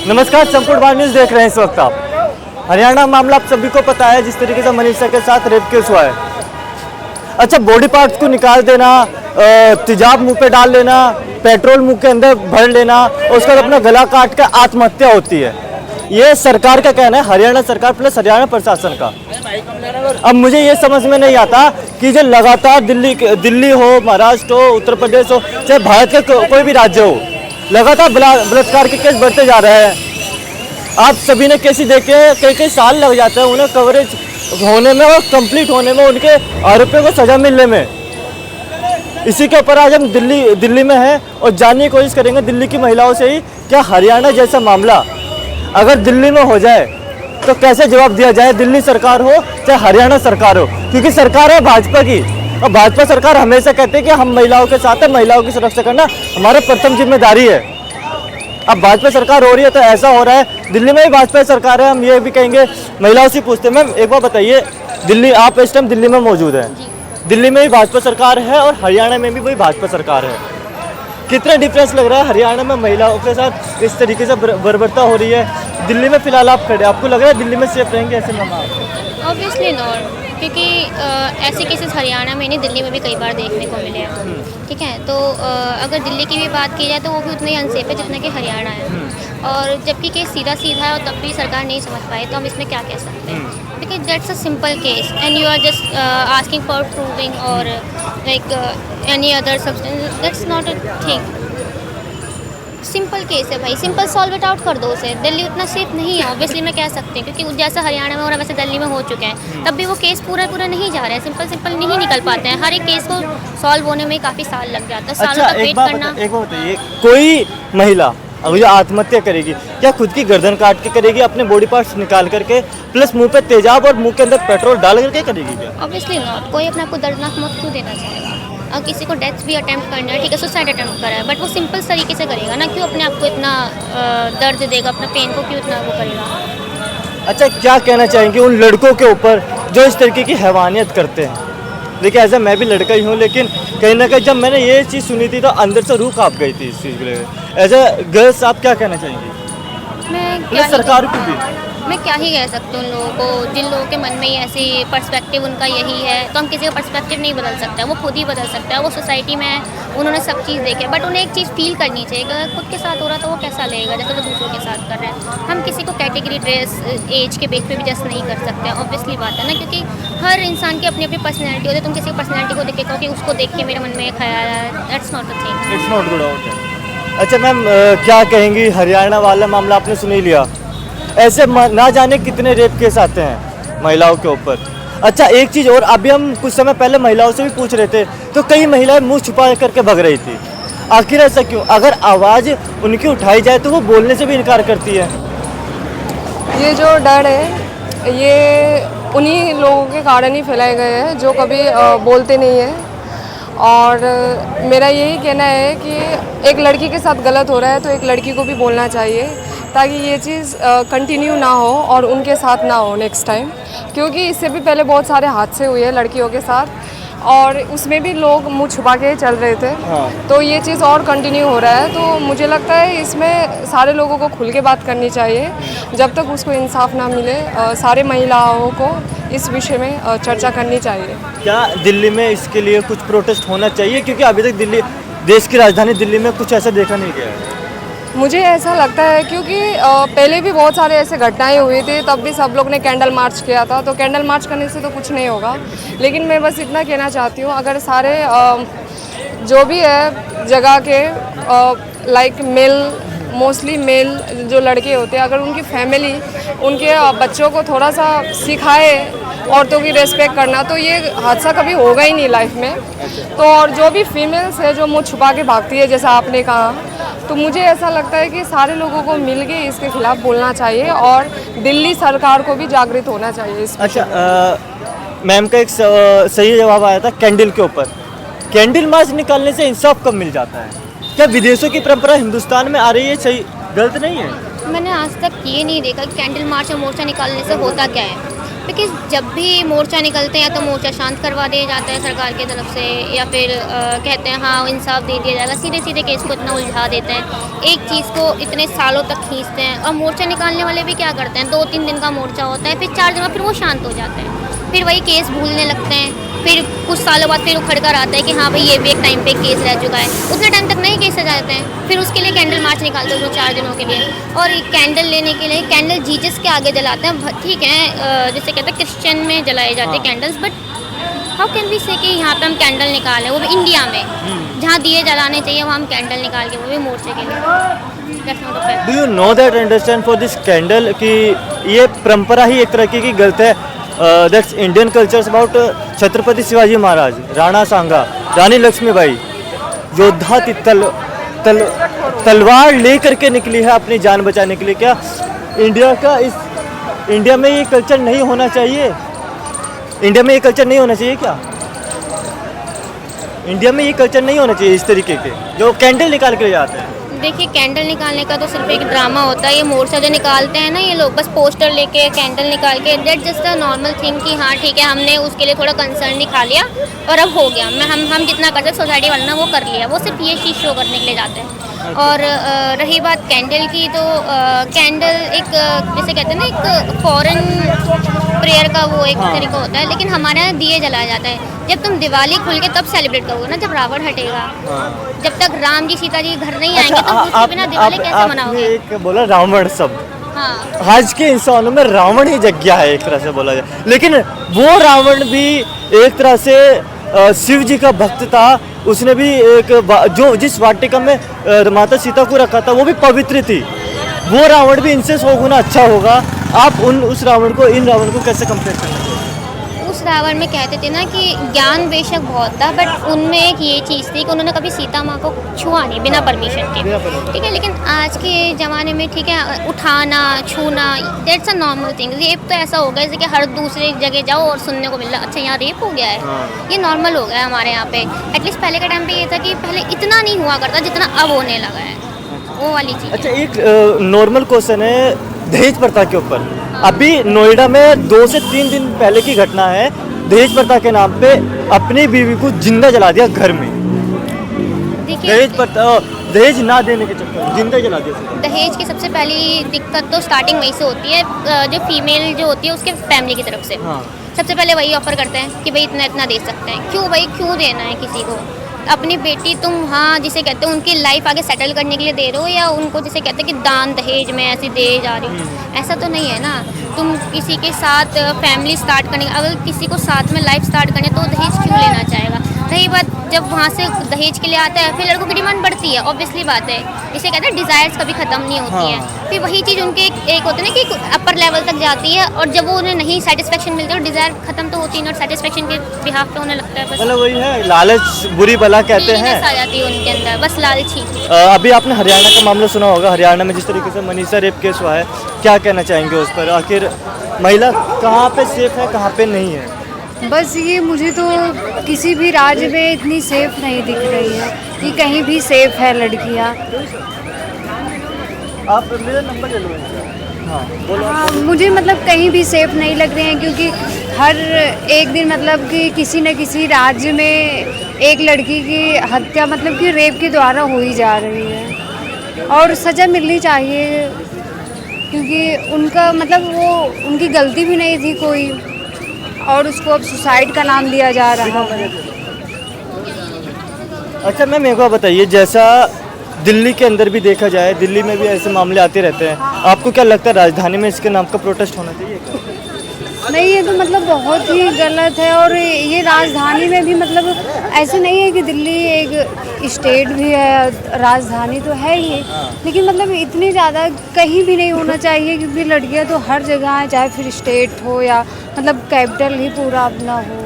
नमस्कार, संपूर्ण भारत न्यूज़ देख रहे हैं इस वक्त आप। हरियाणा मामला आप सभी को पता है, जिस तरीके से मनीषा के साथ रेप केस हुआ है। अच्छा, बॉडी पार्ट्स को निकाल देना, तेजाब मुंह पे डाल लेना, पेट्रोल मुंह के अंदर भर लेना और उसके बाद अपना गला काट कर आत्महत्या होती है। ये सरकार का कहना है, हरियाणा सरकार प्लस हरियाणा प्रशासन का। अब मुझे ये समझ में नहीं आता कि जो लगातार दिल्ली हो, महाराष्ट्र हो, उत्तर प्रदेश हो, चाहे भारत का कोई भी राज्य हो, लगातार बलात्कार के केस बढ़ते जा रहे हैं। आप सभी ने केस देखे, कई साल लग जाते हैं उन्हें कवरेज होने में और कंप्लीट होने में, उनके आरोपियों को सजा मिलने में। इसी के ऊपर आज हम दिल्ली में हैं और जानने की कोशिश करेंगे दिल्ली की महिलाओं से ही, क्या हरियाणा जैसा मामला अगर दिल्ली में हो जाए तो कैसे जवाब दिया जाए, दिल्ली सरकार हो चाहे हरियाणा सरकार हो, क्योंकि सरकार है भाजपा की और भाजपा सरकार हमेशा कहते हैं कि हम महिलाओं के साथ है, महिलाओं की सुरक्षा करना हमारा प्रथम जिम्मेदारी है। अब भाजपा सरकार हो रही है तो ऐसा हो रहा है, दिल्ली में भी भाजपा सरकार है। हम ये भी कहेंगे, महिलाओं से पूछते हैं, मैम एक बार बताइए, दिल्ली आप इस टाइम दिल्ली में मौजूद हैं, दिल्ली में भी भाजपा सरकार है और हरियाणा में भी वही भाजपा सरकार है, कितना डिफरेंस लग रहा है हरियाणा में महिलाओं के साथ इस तरीके से बर्बरता हो रही है? दिल्ली में फिलहाल आप खड़े, आपको लग रहा है दिल्ली में सेफ रहेंगे ऐसे में? ऑब्वियसली नॉट, क्योंकि ऐसे केसेस हरियाणा में नहीं, दिल्ली में भी कई बार देखने को मिले हैं। ठीक है, तो अगर दिल्ली की भी बात की जाए तो वो भी उतने ही अनसेफ है जितना कि हरियाणा है। और जबकि केस सीधा है और तब भी सरकार नहीं समझ पाए, तो हम इसमें क्या कह सकते हैं? Because that's a simple case and you are just asking for proving और like any other substance, that's not a thing. Simple case है भाई, सिंपल सॉल्व इट आउट कर दो उसे। दिल्ली उतना सेफ नहीं है, ऑब्वियसली मैं कह सकती हूँ, क्योंकि जैसा हरियाणा में हो रहा है वैसे दिल्ली में हो चुके हैं, तब भी वो केस पूरा नहीं जा रहा है, सिंपल नहीं निकल पाते हैं। हर एक केस को सॉल्व होने में काफ़ी साल लग जाता है, सालों तक वेट करना। एक बात बताइए, कोई महिला अगर जो आत्महत्या करेगी, क्या खुद की गर्दन काट के करेगी, अपने बॉडी पार्ट्स निकाल करके प्लस मुंह पे तेजाब और मुंह के अंदर पेट्रोल डाल करके करेगी क्या? ऑब्वियसली नॉट, कोई अपने आप को दर्दनाक मौत क्यों देना चाहेगा? और किसी को डेथ भी अटेम्प्ट करना है, ठीक है, सुसाइड अटेम्प्ट करा है, बट वो सिंपल तरीके से करेगा ना, क्यों अपने आप को इतना दर्द देगा, अपना पेन को क्यों इतना वो करेगा? अच्छा, क्या कहना चाहेंगे उन लड़कों के ऊपर जो इस तरीके की हैवानियत करते हैं? देखिए, ऐसा मैं भी लड़का ही हूँ, लेकिन कहीं ना कहीं जब मैंने ये चीज़ सुनी थी तो अंदर से रूह कांप गई थी इस चीज़ के लिए। एज ए गर्ल्स आप क्या कहना चाहेंगी? सरकार को भी मैं क्या ही कह सकती हूँ उन लोगों को, जिन लोगों के मन में ही ऐसी पर्सपेक्टिव उनका यही है, तो हम किसी का पर्सपेक्टिव नहीं बदल सकता, वो खुद ही बदल सकता है। वो सोसाइटी में है, उन्होंने सब चीज़ देखी है, बट उन्हें एक चीज़ फील करनी चाहिए कि अगर खुद के साथ हो रहा तो वो कैसा लगेगा जैसे वो दूसरों के साथ कर रहे हैं। हम किसी को कैटेगरी, ड्रेस, एज के बेस पे भी जस्ट नहीं कर सकते, ऑब्वियसली बात है ना, क्योंकि हर इंसान की अपनी अपनी पर्सनैलिटी होती है। तुम किसी पर्सनैलिटी को देख के कहो कि उसको देख के मेरे मन में एक ख्याल आया, that's not a thing, it's not good out. अच्छा मैम, क्या कहेंगी, हरियाणा वाला मामला आपने सुन ही लिया, ऐसे ना जाने कितने रेप केस आते हैं महिलाओं के ऊपर। अच्छा, एक चीज़ और, अभी हम कुछ समय पहले महिलाओं से भी पूछ रहे थे तो कई महिलाएं मुंह छुपा करके भग रही थी। आखिर ऐसा क्यों? अगर आवाज़ उनकी उठाई जाए तो वो बोलने से भी इनकार करती है। ये जो डर है ये उन्हीं लोगों के कारण ही फैलाए गए हैं जो कभी बोलते नहीं हैं। और मेरा यही कहना है कि एक लड़की के साथ गलत हो रहा है तो एक लड़की को भी बोलना चाहिए, ताकि ये चीज़ कंटिन्यू ना हो और उनके साथ ना हो नेक्स्ट टाइम, क्योंकि इससे भी पहले बहुत सारे हादसे हुए हैं लड़कियों के साथ और उसमें भी लोग मुंह छुपा के चल रहे थे। तो ये चीज़ और कंटिन्यू हो रहा है, तो मुझे लगता है इसमें सारे लोगों को खुल के बात करनी चाहिए। जब तक उसको इंसाफ ना मिले सारे महिलाओं को इस विषय में चर्चा करनी चाहिए। क्या दिल्ली में इसके लिए कुछ प्रोटेस्ट होना चाहिए? क्योंकि अभी तक दिल्ली, देश की राजधानी दिल्ली में कुछ ऐसा देखा नहीं गया है। मुझे ऐसा लगता है क्योंकि पहले भी बहुत सारे ऐसे घटनाएं हुई थी, तब भी सब लोग ने कैंडल मार्च किया था, तो कैंडल मार्च करने से तो कुछ नहीं होगा। लेकिन मैं बस इतना कहना चाहती हूँ, अगर सारे जो भी है जगह के लाइक मोस्टली मेल जो लड़के होते हैं, अगर उनकी फैमिली उनके बच्चों को थोड़ा सा सिखाए औरतों की रेस्पेक्ट करना, तो ये हादसा कभी होगा ही नहीं लाइफ में। तो और जो भी फीमेल्स है जो मुँह छुपा के भागती है जैसा आपने कहा, तो मुझे ऐसा लगता है कि सारे लोगों को मिलके इसके खिलाफ बोलना चाहिए और दिल्ली सरकार को भी जागृत होना चाहिए इस। अच्छा, मैम का एक सही जवाब आया था कैंडल के ऊपर। कैंडल मार्च निकालने से इंसाफ कब मिल जाता है? क्या विदेशों की परंपरा हिंदुस्तान में आ रही है? सही, गलत नहीं है? मैंने आज तक ये नहीं देखा कि कैंडल मार्च और मोर्चा निकालने से होता क्या है। बिकॉज जब भी मोर्चा निकलते हैं तो मोर्चा शांत करवा दिया जाता है सरकार की तरफ से, या फिर कहते हैं हाँ इंसाफ दे दिया जाएगा, सीधे सीधे केस को इतना उलझा देते हैं, एक चीज़ को इतने सालों तक खींचते हैं। और मोर्चा निकालने वाले भी क्या करते हैं, 2-3 दिन का मोर्चा होता है, फिर 4 दिन में फिर वो शांत हो जाते हैं, फिर वही केस भूलने लगते हैं, फिर कुछ सालों बाद फिर उखड़ कर आता है कि हाँ भाई ये भी एक टाइम पे केस रह चुका है, उतने टाइम तक नहीं केस आ जाते हैं, फिर उसके लिए कैंडल मार्च निकालते हैं 4 दिनों के लिए। और कैंडल लेने के लिए कैंडल जीसस के आगे जलाते हैं, ठीक है, जैसे कहते हैं क्रिश्चियन में जलाए जाते हैं candles, but how can we say कि यहाँ पे हम कैंडल निकालें, वो भी इंडिया में जहाँ दिए जलाने चाहिए वहाँ हम कैंडल निकाल के, वो भी मोर्चे के लिए। Do you know that understand for this candle कि ये परंपरा ही एक तरह की गलत है। That's Indian cultures about Chhatrapati Shivaji Maharaj, Rana Sanga, Rani Lakshmibai, योद्धा थी, तलवार लेकर के निकली है अपनी जान बचाने के लिए। क्या इंडिया में ये कल्चर नहीं होना चाहिए? इंडिया में ये कल्चर नहीं होना चाहिए क्या? इंडिया में ये कल्चर नहीं होना चाहिए इस तरीके के जो कैंडल निकाल के ले जाते हैं। देखिए कैंडल निकालने का तो सिर्फ एक ड्रामा होता है, ये मोर्चा जो निकालते हैं ना ये लोग, बस पोस्टर लेके कैंडल निकाल के, that just a normal thing कि हाँ ठीक है हमने उसके लिए थोड़ा कंसर्न दिखा लिया और अब हो गया, हम जितना कर सकते सोसाइटी वालों ने वो कर लिया, वो सिर्फ ये चीज़ शो करने के लिए जाते हैं। और रही बात कैंडल की, तो कैंडल एक जैसे कहते हैं ना एक फॉरेन प्रेयर का वो एक तरीका होता है, लेकिन हमारे यहाँ दिए जलाया जाता है। जब तुम दिवाली खुल के तब सेलिब्रेट करोगे ना, जब रावण हटेगा, जब तक राम जी सीता जी घर नहीं आएंगे तो उसके बिना दिवाली कैसे मनाओगे? एक बोला रावण सब, हाँ आज के इंसानों में रावण ही जग गया है एक तरह से बोला जाए, लेकिन वो रावण भी एक तरह से शिव जी का भक्त था, उसने भी जो जिस वाटिका में माता सीता को रखा था वो भी पवित्र थी, वो रावण भी इनसे 100 गुना अच्छा होगा। आप उस रावण को इन रावण को कैसे कंपेयर करना चाहिए? उस रावण में कहते थे ना कि ज्ञान बेशक बहुत था, बट उनमें एक ये चीज़ थी कि उन्होंने कभी सीता माँ को छुआ नहीं बिना परमिशन के, ठीक है। लेकिन आज के ज़माने में ठीक है उठाना छूना that's a normal thing. Rape तो ऐसा हो गया जैसे कि हर दूसरे जगह जाओ और सुनने को मिल रहा अच्छा यहाँ रेप हो गया है, ये नॉर्मल हो गया है हमारे यहाँ पे। एटलीस्ट पहले के टाइम पे ये था कि पहले इतना नहीं हुआ करता जितना अब होने लगा है, वो वाली चीज़। अच्छा एक नॉर्मल क्वेश्चन है दहेज प्रथा के ऊपर। अभी नोएडा में 2 से 3 दिन पहले की घटना है, दहेज प्रथा के नाम पे अपनी बीवी को जिंदा जला दिया घर में। दहेज ना देने के चक्कर में जिंदा जला दिया। दहेज की सबसे पहली दिक्कत तो स्टार्टिंग वहीं से होती है, जो फीमेल जो होती है उसके फैमिली की तरफ से। हाँ। सबसे पहले वही ऑफर करते हैं कि भाई इतना इतना दे सकते हैं। क्यों भाई, क्यों देना है किसी को? अपनी बेटी तुम हाँ जिसे कहते हैं उनकी लाइफ आगे सेटल करने के लिए दे रहे हो, या उनको जिसे कहते हैं कि दान दहेज में ऐसे दे जा रही हो? ऐसा तो नहीं है ना। तुम किसी के साथ फैमिली स्टार्ट करने, अगर किसी को साथ में लाइफ स्टार्ट करनी तो दहेज क्यों लेना चाहेगा? रही बात जब वहाँ से दहेज के लिए आता है, फिर लड़कों की डिमांड बढ़ती है, ऑब्वियसली बात है। इसे कहते हैं डिज़ायर्स कभी ख़त्म नहीं होती है। फिर वही चीज़ उनके एक होते हैं ना कि अपर लेवल तक जाती है, और जब वो उन्हें नहीं सेटिस्फेक्शन मिलती है, डिज़ायर खत्म तो होती नहीं, और सेटिस्फेक्शन के बिहाफ पे उन्हें लगता है बस मतलब वही है, लालच बुरी बला कहते हैं, आ जाती है उनके अंदर, बस लालच ही। अभी आपने हरियाणा का मामला सुना होगा, हरियाणा में जिस तरीके से मनीषा रेप केस हुआ है, क्या कहना चाहेंगे उस पर? आखिर महिला कहाँ पे सेफ है, कहाँ पे नहीं है? बस ये मुझे तो किसी भी राज्य में इतनी सेफ नहीं दिख रही है कि कहीं भी सेफ है लड़कियाँ। आप मेरा नंबर ले लो। हाँ बोलो। हाँ, मुझे मतलब कहीं भी सेफ नहीं लग रहे हैं, क्योंकि हर एक दिन मतलब कि किसी न किसी राज्य में एक लड़की की हत्या मतलब कि रेप के द्वारा हो ही जा रही है, और सज़ा मिलनी चाहिए, क्योंकि उनका मतलब वो उनकी गलती भी नहीं थी कोई, और उसको अब सुसाइड का नाम दिया जा रहा है। अच्छा मैम एक बात बताइए, जैसा दिल्ली के अंदर भी देखा जाए, दिल्ली में भी ऐसे मामले आते रहते हैं, आपको क्या लगता है राजधानी में इसके नाम का प्रोटेस्ट होना चाहिए क्या? नहीं, ये तो मतलब बहुत ही गलत है। और ये राजधानी में भी मतलब ऐसे नहीं है कि दिल्ली एक स्टेट भी है, राजधानी तो है ही, लेकिन मतलब इतनी ज़्यादा कहीं भी नहीं होना चाहिए, क्योंकि लड़कियां तो हर जगह हैं, चाहे फिर स्टेट हो या मतलब कैपिटल ही पूरा अपना हो।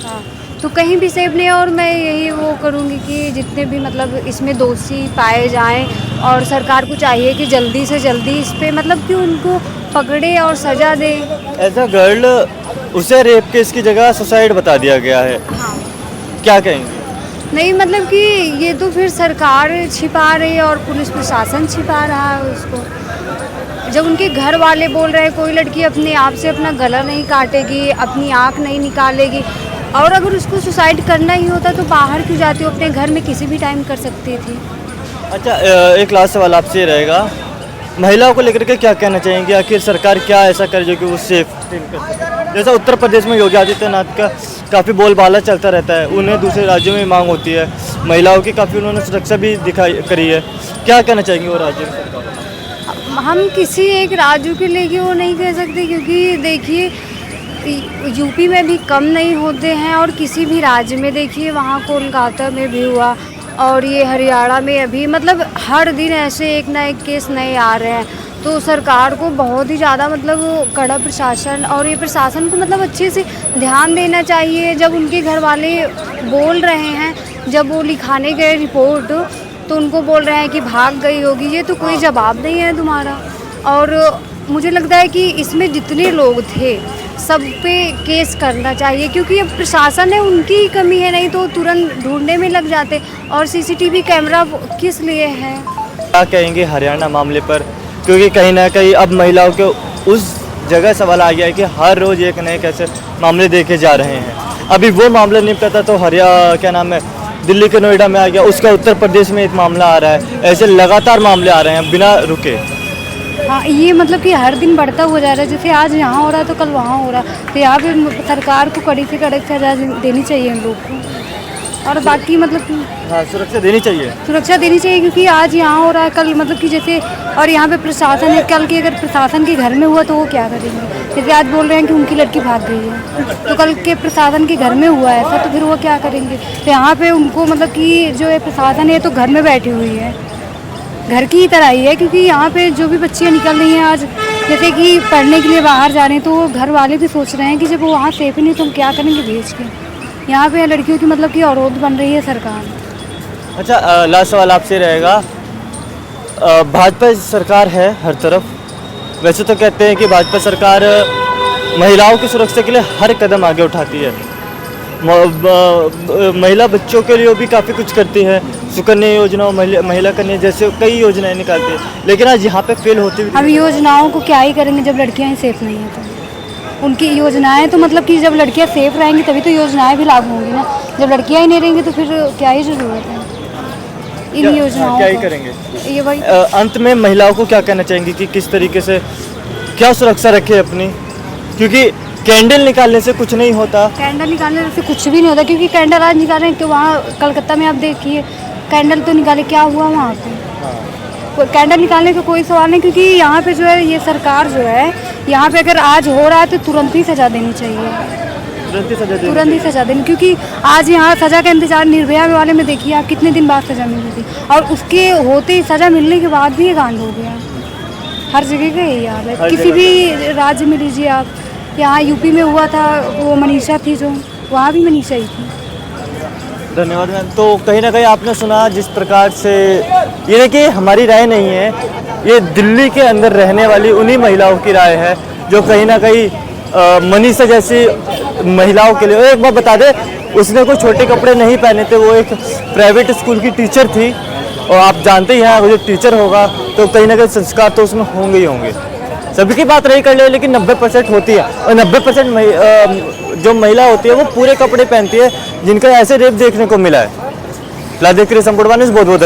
हाँ, तो कहीं भी सेफ नहीं है। और मैं यही वो करूँगी कि जितने भी मतलब इसमें दोषी पाए जाएं, और सरकार को चाहिए कि जल्दी से जल्दी इस पर मतलब कि उनको पकड़े और सज़ा दे। एज अ गर्ल उसे रेप केस की जगह सुसाइड बता दिया गया है, हाँ, क्या कहेंगे? नहीं मतलब कि ये तो फिर सरकार छिपा रही है और पुलिस प्रशासन छिपा रहा है उसको। जब उनके घर वाले बोल रहे हैं कोई लड़की अपने आप से अपना गला नहीं काटेगी, अपनी आँख नहीं निकालेगी, और अगर उसको सुसाइड करना ही होता तो बाहर क्यों जाती हो, अपने घर में किसी भी टाइम कर सकती थी। अच्छा, एक लास्ट सवाल आपसे ये रहेगा, महिलाओं को लेकर के क्या कहना चाहेंगे? आखिर सरकार क्या ऐसा करे जो कि वो सेफ फील कर सके? जैसा उत्तर प्रदेश में योगी आदित्यनाथ का काफ़ी बोलबाला चलता रहता है, उन्हें दूसरे राज्यों में मांग होती है, महिलाओं की काफ़ी उन्होंने सुरक्षा भी दिखाई करी है, क्या कहना चाहेंगे वो राज्य सरकार? हम किसी एक राज्य के लेके वो नहीं कह सकते, क्योंकि देखिए यूपी में भी कम नहीं होते हैं, और किसी भी राज्य में देखिए, वहाँ कोलकाता में भी हुआ, और ये हरियाणा में अभी, मतलब हर दिन ऐसे एक ना एक केस नए आ रहे हैं। तो सरकार को बहुत ही ज़्यादा मतलब कड़ा प्रशासन, और ये प्रशासन को मतलब अच्छे से ध्यान देना चाहिए। जब उनके घर वाले बोल रहे हैं, जब वो लिखाने गए रिपोर्ट, तो उनको बोल रहे हैं कि भाग गई होगी, ये तो कोई जवाब नहीं है तुम्हारा। और मुझे लगता है कि इसमें जितने लोग थे सब पे केस करना चाहिए, क्योंकि अब प्रशासन है, उनकी ही कमी है, नहीं तो तुरंत ढूंढने में लग जाते। और सीसीटीवी कैमरा किस लिए है? क्या कहेंगे हरियाणा मामले पर? क्योंकि कहीं ना कहीं अब महिलाओं के उस जगह सवाल आ गया है कि हर रोज़ एक नए कैसे मामले देखे जा रहे हैं। अभी वो मामला निपटा तो क्या नाम है, दिल्ली के नोएडा में आ गया, उसका उत्तर प्रदेश में एक मामला आ रहा है, ऐसे लगातार मामले आ रहे हैं बिना रुके। हाँ, ये मतलब कि हर दिन बढ़ता हुआ जा रहा है, जैसे आज यहाँ हो रहा है तो कल वहाँ हो रहा है। तो यहाँ पे सरकार को कड़ी से कड़ी सजा देनी चाहिए इन लोग को, और बाकी मतलब कि हाँ, सुरक्षा देनी चाहिए, सुरक्षा देनी चाहिए, क्योंकि आज यहाँ हो रहा है, कल मतलब कि जैसे, और यहाँ पे प्रशासन है, कल की अगर प्रशासन के घर में हुआ तो वो क्या करेंगे? जैसे आज बोल रहे हैं कि उनकी लड़की भाग गई है, तो कल के प्रशासन के घर में हुआ ऐसा, तो फिर वो क्या करेंगे? तो यहाँ पे उनको मतलब कि जो है प्रशासन है तो घर में बैठी हुई है, घर की ही तरह ही है, क्योंकि यहाँ पे जो भी बच्चियाँ निकल रही हैं आज, जैसे कि पढ़ने के लिए बाहर जा रहे हैं, तो वो घर वाले भी सोच रहे हैं कि जब वो वहाँ सेफ ही नहीं तो हम क्या करेंगे भेज के। यहाँ पे लड़कियों की मतलब कि अवरोध बन रही है सरकार। अच्छा, लास्ट सवाल आपसे रहेगा, भाजपा सरकार है हर तरफ, वैसे तो कहते हैं कि भाजपा सरकार महिलाओं की सुरक्षा के लिए हर कदम आगे उठाती है, महिला बच्चों के लिए भी काफ़ी कुछ करती है, सुकन्या योजना, महिला कन्या जैसे कई योजनाएं निकालती है, लेकिन आज यहाँ पे फेल होती हुई। हम योजनाओं को क्या ही करेंगे जब लड़कियाँ ही सेफ नहीं हैं? तो उनकी योजनाएं तो मतलब कि जब लड़कियाँ सेफ रहेंगी तभी तो योजनाएं भी लागू होंगी ना। जब लड़कियाँ ही नहीं रहेंगी तो फिर क्या ही ज़रूरत है इन योजनाओं क्या ही को? करेंगे? ये वही अंत में महिलाओं को क्या कहना चाहेंगे कि किस तरीके से क्या सुरक्षा रखे अपनी, क्योंकि कैंडल निकालने से कुछ नहीं होता। कैंडल निकालने से कुछ भी नहीं होता, क्योंकि कैंडल आज निकाल रहे हैं, तो वहाँ कलकत्ता में आप देखिए कैंडल तो निकाले, क्या हुआ वहाँ पे? कैंडल निकालने का कोई सवाल नहीं, क्योंकि यहाँ पे जो है ये सरकार जो है, यहाँ पे अगर आज हो रहा है तो तुरंत ही सजा देनी चाहिए, तुरंत ही सजा देनी, क्योंकि आज यहाँ सजा का इंतजार निर्भया वाले में देखिए आप, कितने दिन बाद सजा मिली थी, और उसके होते ही सजा मिलने के बाद भी ये कांड हो गया। हर जगह का यही हाल है, किसी भी राज्य में लीजिए आप, यहाँ यूपी में हुआ था, वो मनीषा थी जो, वहाँ भी मनीषा ही थी। धन्यवाद मैम। तो कहीं ना कहीं आपने सुना जिस प्रकार से, ये देखिए हमारी राय नहीं है, ये दिल्ली के अंदर रहने वाली उन्हीं महिलाओं की राय है जो कहीं ना कहीं मनीषा जैसी महिलाओं के लिए। एक बात बता दे, उसने कोई छोटे कपड़े नहीं पहने थे, वो एक प्राइवेट स्कूल की टीचर थी, और आप जानते ही हैं वो जो टीचर होगा तो कहीं ना कहीं संस्कार तो उसमें होंगे ही होंगे। सभी की बात नहीं कर ले, लेकिन 90% होती है, और 90% जो महिला होती है वो पूरे कपड़े पहनती है, जिनका ऐसे रेप देखने को मिला है। लादेव के लिए संपूर्ण बहुत बहुत